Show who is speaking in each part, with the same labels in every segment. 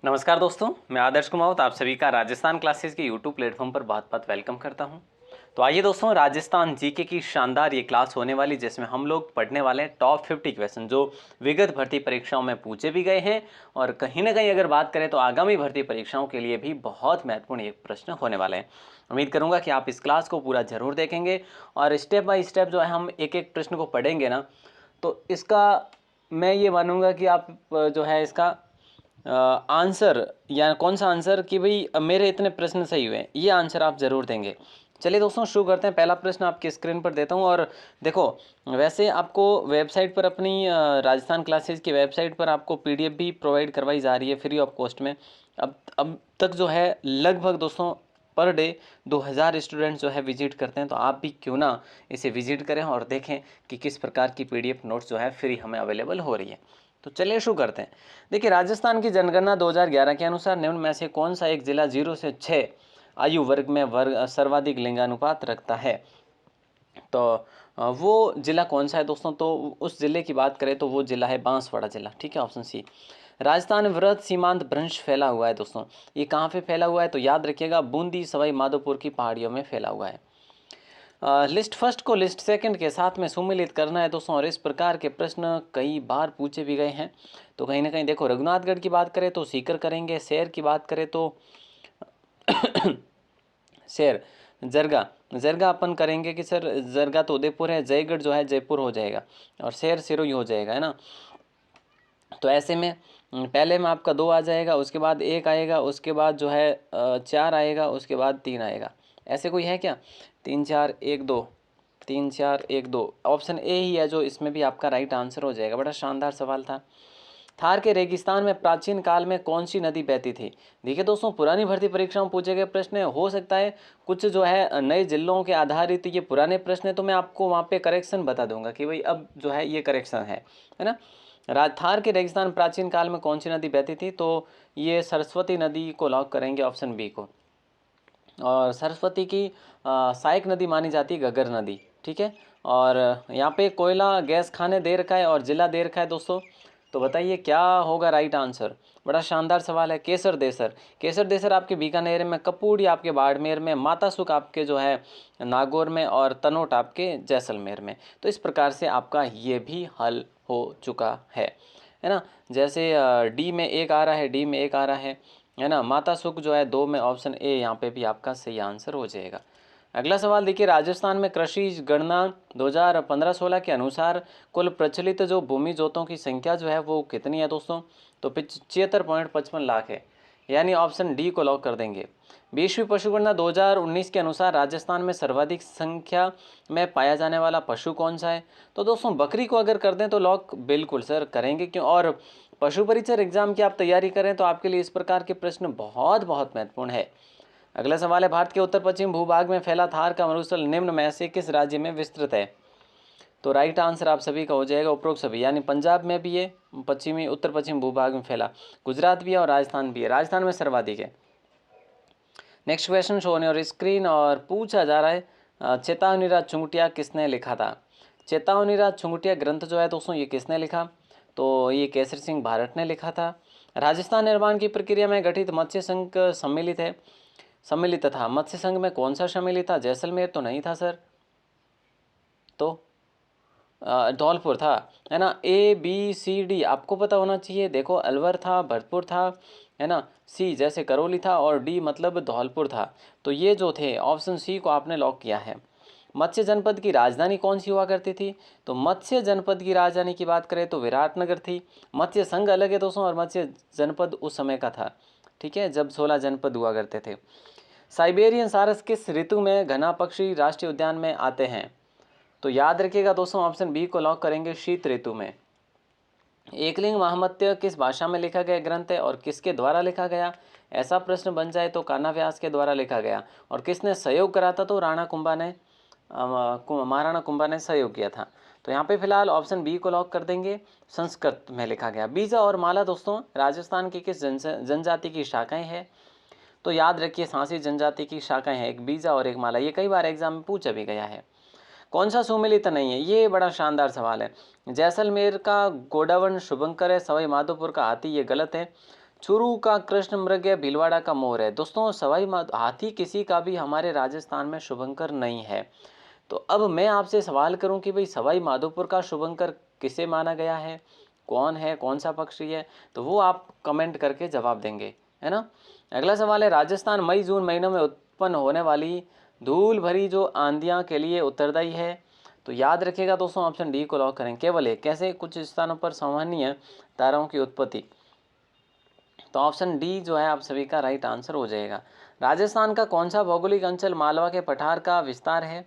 Speaker 1: नमस्कार दोस्तों, मैं आदर्श कुमावत आप सभी का राजस्थान क्लासेस के यूट्यूब प्लेटफॉर्म पर बहुत बहुत वेलकम करता हूं। तो आइए दोस्तों, राजस्थान जीके की शानदार ये क्लास होने वाली जिसमें हम लोग पढ़ने वाले हैं टॉप 50 क्वेश्चन जो विगत भर्ती परीक्षाओं में पूछे भी गए हैं और कहीं ना कहीं अगर बात करें तो आगामी भर्ती परीक्षाओं के लिए भी बहुत महत्वपूर्ण एक प्रश्न होने वाले हैं। उम्मीद करूंगा कि आप इस क्लास को पूरा जरूर देखेंगे और स्टेप बाय स्टेप जो है हम एक एक प्रश्न को पढ़ेंगे ना, तो इसका मैं ये मानूंगा कि आप जो है इसका आंसर या कौन सा आंसर कि भाई मेरे इतने प्रश्न सही हुए, ये आंसर आप ज़रूर देंगे। चलिए दोस्तों शुरू करते हैं। पहला प्रश्न आपकी स्क्रीन पर देता हूँ और देखो, वैसे आपको वेबसाइट पर अपनी राजस्थान क्लासेस की वेबसाइट पर आपको पीडीएफ भी प्रोवाइड करवाई जा रही है फ्री ऑफ कॉस्ट में। अब तक जो है लगभग दोस्तों पर डे 2000 स्टूडेंट जो है विजिट करते हैं, तो आप भी क्यों ना इसे विजिट करें और देखें कि किस प्रकार की पीडीएफ नोट्स जो है फ्री हमें अवेलेबल हो रही है। तो चलिए शुरू करते हैं। देखिए, राजस्थान की जनगणना 2011 के अनुसार निम्न में से कौन सा एक जिला 0 से 6 आयु वर्ग में सर्वाधिक लिंगानुपात रखता है? तो वो जिला कौन सा है दोस्तों? तो उस जिले की बात करें तो वो जिला है बांसवाड़ा जिला। ठीक है, ऑप्शन सी। राजस्थान में वृहद सीमांत भ्रंश फैला हुआ है दोस्तों। ये कहाँ पे फैला हुआ है? तो याद रखिएगा, बूंदी सवाई माधोपुर की पहाड़ियों में फैला हुआ है। लिस्ट फर्स्ट को लिस्ट सेकंड के साथ में सुमिलित करना है दोस्तों, और इस प्रकार के प्रश्न कई बार पूछे भी गए हैं। तो कहीं ना कहीं देखो, रघुनाथगढ़ की बात करें तो सीकर करेंगे, शहर की बात करें तो शहर जरगा जरगा अपन करेंगे कि सर जरगा तो उदयपुर है, जयगढ़ जो है जयपुर हो जाएगा और शहर सिरोही हो जाएगा, है ना। तो ऐसे में पहले में आपका 2 आ जाएगा, उसके बाद 1 आएगा, उसके बाद जो है 4 आएगा, उसके बाद 3 आएगा। ऐसे कोई है क्या? 3 4 1 2, 3 4 1 2, ऑप्शन ए ही है जो इसमें भी आपका राइट आंसर हो जाएगा। बड़ा शानदार सवाल था। थार के रेगिस्तान में प्राचीन काल में कौन सी नदी बहती थी? देखिए दोस्तों, पुरानी भर्ती परीक्षाओं में पूछे गए प्रश्न है। हो सकता है कुछ जो है नए जिलों के आधारित ये पुराने प्रश्न है, तो मैं आपको वहाँ पे करेक्शन बता दूंगा कि भाई अब जो है ये करेक्शन है ना। थार के रेगिस्तान प्राचीन काल में कौन सी नदी बहती थी? तो ये सरस्वती नदी को लॉक करेंगे, ऑप्शन बी को। और सरस्वती की सहायक नदी मानी जाती है घग्गर नदी। ठीक है, और यहाँ पे कोयला गैस खाने दे रखा है और जिला दे रखा है दोस्तों। तो बताइए क्या होगा राइट आंसर? बड़ा शानदार सवाल है। केसर देसर, केसर देसर आपके बीकानेर में, कपूड़ी आपके बाड़मेर में, मातासुक आपके जो है नागौर में, और तनोट आपके जैसलमेर में। तो इस प्रकार से आपका ये भी हल हो चुका है ना। जैसे डी में 1 आ रहा है, डी में 1 आ रहा है ना। माता सुख जो है 2 में, ऑप्शन ए यहाँ पे भी आपका सही आंसर हो जाएगा। अगला सवाल देखिए, राजस्थान में कृषि गणना 2015-16 के अनुसार कुल प्रचलित जो भूमि जोतों की संख्या जो है वो कितनी है दोस्तों? तो 75.55 लाख है, यानी ऑप्शन डी को लॉक कर देंगे। 20वीं पशुगणना 2019 के अनुसार राजस्थान में सर्वाधिक संख्या में पाया जाने वाला पशु कौन सा है? तो दोस्तों बकरी को अगर कर दें तो लॉक बिल्कुल सर करेंगे, क्यों? और पशु परिचर एग्जाम की आप तैयारी करें तो आपके लिए इस प्रकार के प्रश्न बहुत बहुत महत्वपूर्ण है। अगला सवाल है, भारत के उत्तर पश्चिम भूभाग में फैला थार का मरुस्थल निम्न में से किस राज्य में विस्तृत है? तो राइट आंसर आप सभी का हो जाएगा उपरोक्त सभी, यानी पंजाब में भी है, पश्चिमी उत्तर पश्चिम भूभाग में फैला, गुजरात भी है और राजस्थान भी है। राजस्थान में सर्वाधिक है। Next question show on your screen और पूछा जा रहा है, चेतावनीराज चुंगटिया किसने लिखा था? चेतावनीराज चुंगटिया ग्रंथ जो है दोस्तों ये किसने लिखा? तो ये केसरी सिंह भारत ने लिखा था। राजस्थान निर्माण की प्रक्रिया में गठित मत्स्य संघ सम्मिलित था। मत्स्य संघ में कौन सा सम्मिलित था? जैसलमेर तो नहीं था सर, तो धौलपुर था, है ना। ए बी सी डी आपको पता होना चाहिए। देखो, अलवर था, भरतपुर था, है ना। सी जैसे करौली था और डी मतलब धौलपुर था। तो ये जो थे ऑप्शन सी को आपने लॉक किया है। मत्स्य जनपद की राजधानी कौन सी हुआ करती थी? तो मत्स्य जनपद की राजधानी की बात करें तो विराटनगर थी। मत्स्य संघ अलग है दोस्तों और मत्स्य जनपद उस समय का था, ठीक है, जब 16 जनपद हुआ करते थे। साइबेरियन सारस किस ऋतु में घना पक्षी राष्ट्रीय उद्यान में आते हैं? तो याद रखिएगा दोस्तों, ऑप्शन बी को लॉक करेंगे, शीत ऋतु में। एकलिंग महामत्य किस भाषा में लिखा गया ग्रंथ है और किसके द्वारा लिखा गया? ऐसा प्रश्न बन जाए तो कान्हा व्यास के द्वारा लिखा गया। और किसने सहयोग करा था? तो महाराणा कुंभा ने सहयोग किया था। तो यहाँ पे फिलहाल ऑप्शन बी को लॉक कर देंगे, संस्कृत में लिखा गया। बीजा और माला दोस्तों राजस्थान की किस जनजाति की शाखाएं हैं? तो याद रखिए, सांसी जनजाति की शाखाएं हैं, एक बीजा और एक माला। ये कई बार एग्जाम में पूछा भी गया है। कौन सा सुमेलित नहीं है? ये बड़ा शानदार सवाल है। जैसलमेर का गोडावण शुभंकर है, सवाई माधोपुर का हाथी ये गलत है। चूरू का कृष्ण मृग या भीलवाड़ा का मोर है। दोस्तों हाथी किसी का भी हमारे राजस्थान में शुभंकर नहीं है। तो अब मैं आपसे सवाल करूं कि भाई सवाई माधोपुर का शुभंकर किसे माना गया है, कौन है, कौन सा पक्षी है, तो वो आप कमेंट करके जवाब देंगे, है ना। अगला सवाल है, राजस्थान मई जून महीनों में उत्पन्न होने वाली धूल भरी जो आंधियां के लिए उत्तरदायी है। तो याद रखिएगा दोस्तों, ऑप्शन डी को लॉक करें। केवल एक, कैसे, कुछ स्थानों पर सामान्य ताराओं की उत्पत्ति। तो ऑप्शन डी जो है आप सभी का राइट आंसर हो जाएगा। राजस्थान का कौन सा भौगोलिक अंचल मालवा के पठार का विस्तार है।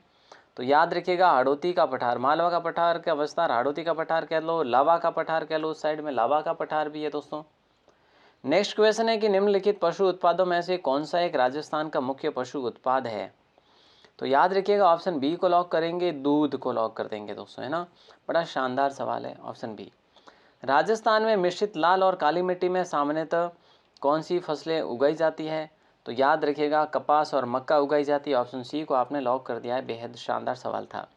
Speaker 1: तो याद रखिएगा हाड़ौती का पठार, मालवा का पठार का विस्तार हाड़ौती का पठार कह लो, लावा का पठार कह लो, उस साइड में लावा का पठार भी है दोस्तों। नेक्स्ट क्वेश्चन है कि निम्नलिखित पशु उत्पादों में से कौन सा एक राजस्थान का मुख्य पशु उत्पाद है। तो याद रखिएगा ऑप्शन बी को लॉक करेंगे, दूध को लॉक कर देंगे दोस्तों, है ना। बड़ा शानदार सवाल है, ऑप्शन बी। राजस्थान में मिश्रित लाल और काली मिट्टी में सामान्यतः कौन सी फसलें उगाई जाती है। तो याद रखिएगा कपास और मक्का उगाई जाती है। ऑप्शन सी को आपने लॉक कर दिया है, बेहद शानदार सवाल था।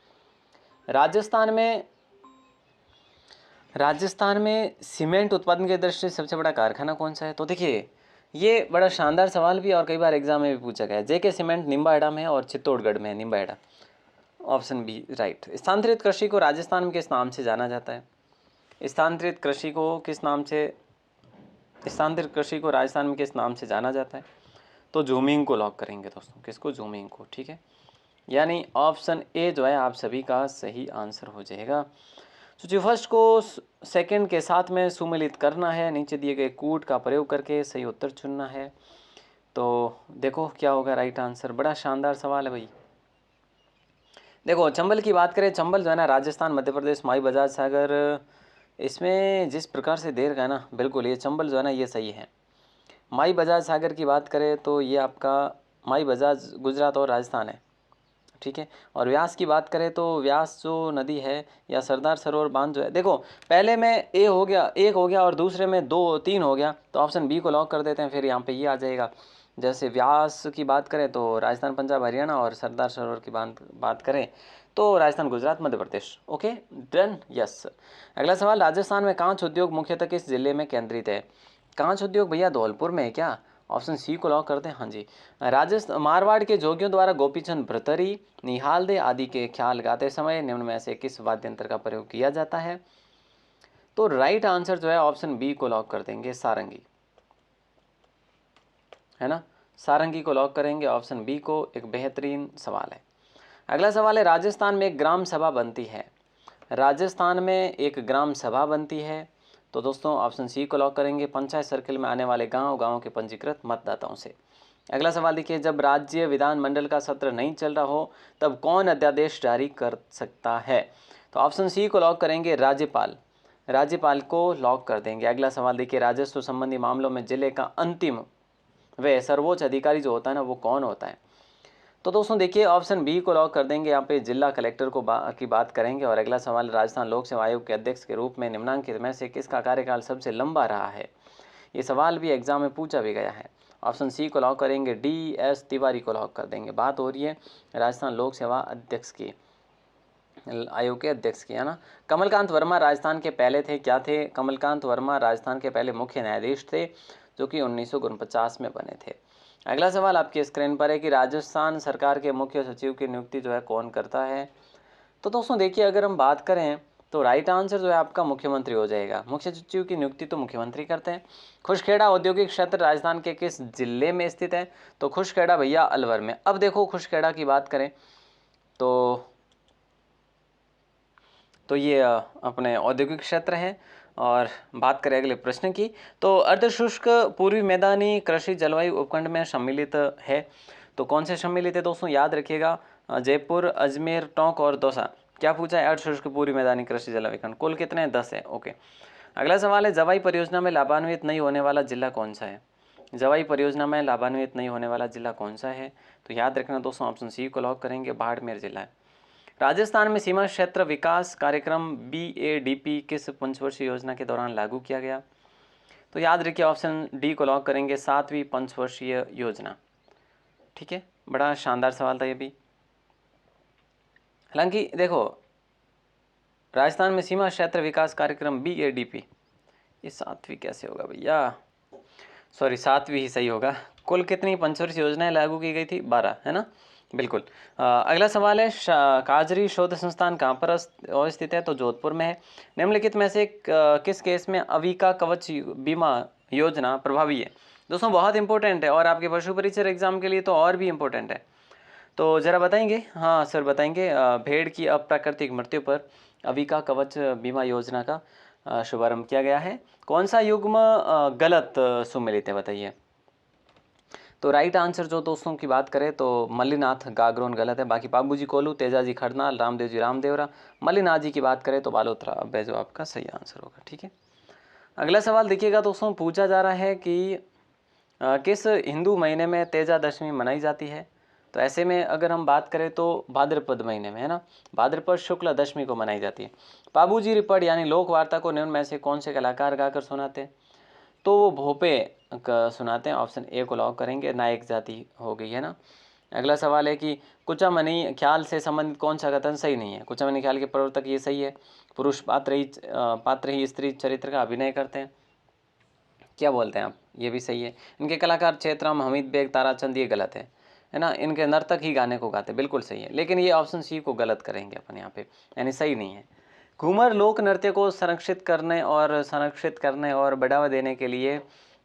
Speaker 1: राजस्थान में सीमेंट उत्पादन की दृष्टि से सबसे बड़ा कारखाना कौन सा है। तो देखिए ये बड़ा शानदार सवाल भी और कई बार एग्जाम में भी पूछा गया है। जेके सीमेंट निम्बाहेड़ा में है और चित्तौड़गढ़ में है, निम्बाहेड़ा। Option B right. स्थानांतरित कृषि को राजस्थान में किस नाम से जाना जाता है। स्थानांतरित कृषि को राजस्थान में किस नाम से जाना जाता है। तो झूमिंग को लॉक करेंगे दोस्तों, किसको, झूमिंग को, ठीक है। यानी ऑप्शन ए जो है आप सभी का सही आंसर हो जाएगा। सूची फर्स्ट को सेकंड के साथ में सुमेलित करना है, नीचे दिए गए कूट का प्रयोग करके सही उत्तर चुनना है। तो देखो क्या होगा राइट आंसर। बड़ा शानदार सवाल है भाई। देखो चंबल की बात करें, चंबल जो है ना राजस्थान, मध्य प्रदेश, माई बजाज सागर, इसमें जिस प्रकार से देर का ना, बिल्कुल ये चंबल जो है ना ये सही है। माई बजाज सागर की बात करें तो ये आपका माई बजाज गुजरात और राजस्थान है, ठीक है। और व्यास की बात करें तो व्यास जो नदी है या सरदार सरोवर बांध जो है, देखो पहले में एक हो गया और दूसरे में 2-3 हो गया। तो ऑप्शन बी को लॉक कर देते हैं, फिर यहाँ पे ये आ जाएगा। जैसे व्यास की बात करें तो राजस्थान, पंजाब, हरियाणा, और सरदार सरोवर की बात करें तो Rajasthan, Gujarat, Madhya Pradesh. Okay done, yes. अगला सवाल, राजस्थान में कांच उद्योग मुख्यतः किस जिले में केंद्रित है। कांच उद्योग भैया धौलपुर में है क्या। ऑप्शन सी को लॉक करते हैं, हाँ जी। राजस्थान मारवाड़ के जोगियों द्वारा गोपीचंद भ्रतरी, निहाल दे आदि के ख्याल गाते समय निम्न में से किस वाद्य यंत्र का प्रयोग किया जाता है। तो राइट आंसर जो है ऑप्शन बी को लॉक कर देंगे, सारंगी, है ना। सारंगी को लॉक करेंगे, ऑप्शन बी को। एक बेहतरीन सवाल है। अगला सवाल है, राजस्थान में एक ग्राम सभा बनती है। राजस्थान में एक ग्राम सभा बनती है। तो दोस्तों ऑप्शन सी को लॉक करेंगे, पंचायत सर्किल में आने वाले गांव के पंजीकृत मतदाताओं से। अगला सवाल देखिए, जब राज्य विधानमंडल का सत्र नहीं चल रहा हो तब कौन अध्यादेश जारी कर सकता है। तो ऑप्शन सी को लॉक करेंगे, राज्यपाल को लॉक कर देंगे। अगला सवाल देखिए, राजस्व संबंधी मामलों में जिले का अंतिम व सर्वोच्च अधिकारी जो होता है ना वो कौन होता है। तो दोस्तों देखिए ऑप्शन बी को लॉक कर देंगे, यहाँ पे जिला कलेक्टर की बात करेंगे। और अगला सवाल, राजस्थान लोक सेवा आयोग के अध्यक्ष के रूप में निम्नलिखित में से किसका कार्यकाल सबसे लंबा रहा है। ये सवाल भी एग्जाम में पूछा भी गया है। ऑप्शन सी को लॉक करेंगे, DS तिवारी को लॉक कर देंगे। बात हो रही है राजस्थान लोक सेवा अध्यक्ष की, आयोग के अध्यक्ष की, है ना। कमलकांत वर्मा राजस्थान के पहले थे, क्या थे। कमलकांत वर्मा राजस्थान के पहले मुख्य न्यायाधीश थे जो कि 1949 में बने थे। अगला सवाल आपकी स्क्रीन पर है कि राजस्थान सरकार के मुख्य सचिव की नियुक्ति जो है कौन करता है। तो दोस्तों देखिए अगर हम बात करें तो राइट आंसर जो है आपका मुख्यमंत्री हो जाएगा। मुख्य सचिव की नियुक्ति तो मुख्यमंत्री करते हैं। खुशखेड़ा औद्योगिक क्षेत्र राजस्थान के किस जिले में स्थित है। तो खुशखेड़ा भैया अलवर में। अब देखो खुशखेड़ा की बात करें तो ये अपने औद्योगिक क्षेत्र है। और बात करें अगले प्रश्न की तो अर्धशुष्क पूर्वी मैदानी कृषि जलवायु उपखंड में सम्मिलित है। तो कौन से सम्मिलित है दोस्तों, याद रखिएगा जयपुर, अजमेर, टोंक और दौसा। क्या पूछा है, अर्धशुष्क पूर्वी मैदानी कृषि जलवायु खंड। कुल कितने हैं, 10 है। ओके अगला सवाल है, जवाई परियोजना में लाभान्वित नहीं होने वाला जिला कौन सा है। जवाई परियोजना में लाभान्वित नहीं होने वाला जिला कौन सा है। तो याद रखना दोस्तों ऑप्शन सी को लॉक करेंगे, बाड़मेर जिला है। राजस्थान में सीमा क्षेत्र विकास कार्यक्रम BADP किस पंचवर्षीय योजना के दौरान लागू किया गया। तो याद रखिए ऑप्शन डी को लॉक करेंगे, 7वीं पंचवर्षीय योजना, ठीक है। बड़ा शानदार सवाल था ये भी। हालांकि देखो राजस्थान में सीमा क्षेत्र विकास कार्यक्रम BADP ये 7वीं कैसे होगा भैया। सॉरी 7वीं ही सही होगा। कुल कितनी पंचवर्षीय योजनाएं लागू की गई थी? 12, है ना, बिल्कुल। अगला सवाल है काजरी शोध संस्थान कहाँ पर स्थित है? तो जोधपुर में है। निम्नलिखित में से किस केस में अविका कवच बीमा योजना प्रभावी है? दोस्तों बहुत इंपॉर्टेंट है, और आपके पशु परीक्षर एग्जाम के लिए तो और भी इम्पोर्टेंट है। तो जरा बताएंगे? हाँ सर बताएंगे। भेड़ की अप्राकृतिक मृत्यु पर अविका कवच बीमा योजना का शुभारंभ किया गया है। कौन सा युग्म गलत सुमेलित है बताइए? तो राइट आंसर जो दोस्तों की बात करें तो मल्लीनाथ गागरोन गलत है। बाकी बाबूजी कोलू, तेजाजी खरनाल, रामदेव जी रामदेवरा, मल्लीनाथ जी की बात करें तो बालोतरा अब जो आपका सही आंसर होगा। ठीक है, अगला सवाल देखिएगा दोस्तों, पूछा जा रहा है कि किस हिंदू महीने में तेजा दशमी मनाई जाती है? तो ऐसे में अगर हम बात करें तो भाद्रपद महीने में, है ना, भाद्रपद शुक्ल दशमी को मनाई जाती है। बाबूजी रिपड़ यानी लोक वार्ता को निम्न में से कौन से कलाकार गाकर सुनाते हैं? तो वो भोपे सुनाते हैं। ऑप्शन ए को लॉक करेंगे, नायक जाति हो गई, है ना। अगला सवाल है कि कुचामनी ख्याल से संबंधित कौन सा कथन सही नहीं है? कुचामनी ख्याल के प्रवर्तक ये सही है, पुरुष पात्र ही स्त्री चरित्र का अभिनय करते हैं, क्या बोलते हैं आप? ये भी सही है। इनके कलाकार चेतराम, हमीद बेग, ताराचंद, ये गलत है ना। इनके नर्तक ही गाने को गाते, बिल्कुल सही है, लेकिन ये ऑप्शन सी को गलत करेंगे अपन यहाँ पे, यानी सही नहीं है। घूमर लोक नृत्य को संरक्षित करने और बढ़ावा देने के लिए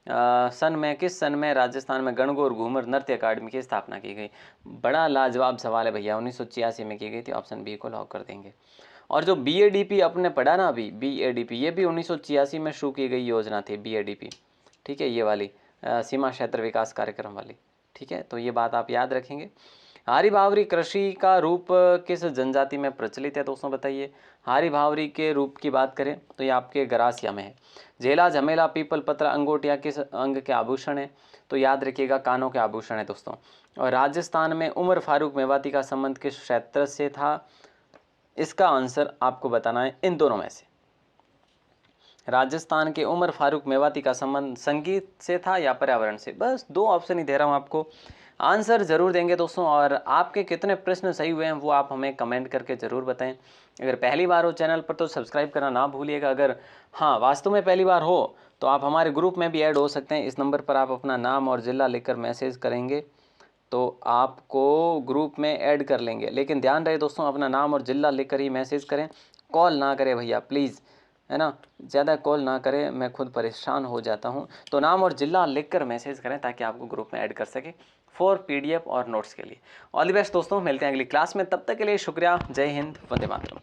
Speaker 1: किस सन में राजस्थान में गणगौर घूमर नृत्य अकादमी की स्थापना की गई? बड़ा लाजवाब सवाल है भैया, 1986 में की गई थी। ऑप्शन बी को लॉक कर देंगे। और जो BADP अपने पढ़ा ना अभी, BADP ये भी 1986 में शुरू की गई योजना थी, BADP, ठीक है, ये वाली सीमा क्षेत्र विकास कार्यक्रम वाली। ठीक है, तो ये बात आप याद रखेंगे। हारी भावरी कृषि का रूप किस जनजाति में प्रचलित है दोस्तों बताइए? हारी भावरी के रूप की बात करें तो ये आपके गरासिया में है। झेला, झमेला, पीपल पत्र, अंगोटिया किस अंग के आभूषण है? तो याद रखिएगा कानों के आभूषण है दोस्तों। और राजस्थान में उमर फारूक मेवाती का संबंध किस क्षेत्र से था? इसका आंसर आपको बताना है इन दोनों में से। राजस्थान के उमर फारूक मेवाती का संबंध संगीत से था या पर्यावरण से? बस 2 ऑप्शन ही दे रहा हूँ आपको, आंसर जरूर देंगे दोस्तों। और आपके कितने प्रश्न सही हुए हैं वो आप हमें कमेंट करके ज़रूर बताएं। अगर पहली बार हो चैनल पर तो सब्सक्राइब करना ना भूलिएगा। अगर हाँ वास्तव में पहली बार हो तो आप हमारे ग्रुप में भी ऐड हो सकते हैं। इस नंबर पर आप अपना नाम और ज़िला लिखकर मैसेज करेंगे तो आपको ग्रुप में ऐड कर लेंगे। लेकिन ध्यान रहे दोस्तों, अपना नाम और ज़िला लिखकर ही मैसेज करें, कॉल ना करें भैया प्लीज़, है ना, ज़्यादा कॉल ना करें, मैं खुद परेशान हो जाता हूँ। तो नाम और ज़िला लिखकर मैसेज करें ताकि आपको ग्रुप में ऐड कर सके फॉर PDF और नोट्स के लिए। ऑल द बेस्ट दोस्तों, मिलते हैं अगली क्लास में, तब तक के लिए शुक्रिया। जय हिंद, वंदे मातरम।